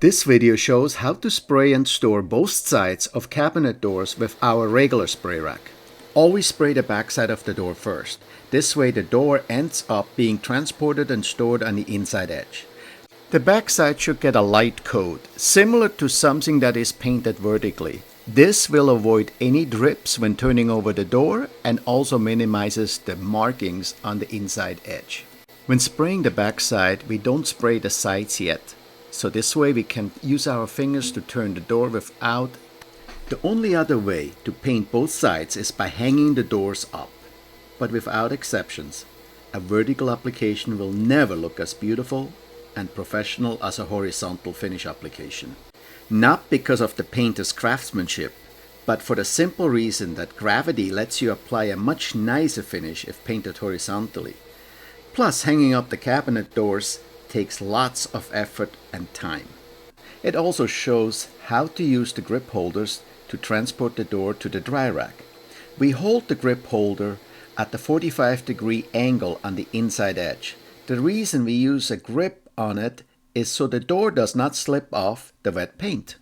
This video shows how to spray and store both sides of cabinet doors with our regular spray rack. Always spray the backside of the door first. This way the door ends up being transported and stored on the inside edge. The backside should get a light coat, similar to something that is painted vertically. This will avoid any drips when turning over the door and also minimizes the markings on the inside edge. When spraying the backside, we don't spray the sides yet. So this way we can use our fingers to turn the door without. The only other way to paint both sides is by hanging the doors up. But without exceptions, a vertical application will never look as beautiful and professional as a horizontal finish application. Not because of the painter's craftsmanship, but for the simple reason that gravity lets you apply a much nicer finish if painted horizontally. Plus, hanging up the cabinet doors takes lots of effort and time. It also shows how to use the grip holders to transport the door to the dry rack. We hold the grip holder at the 45-degree angle on the inside edge. The reason we use a grip on it is so the door does not slip off the wet paint.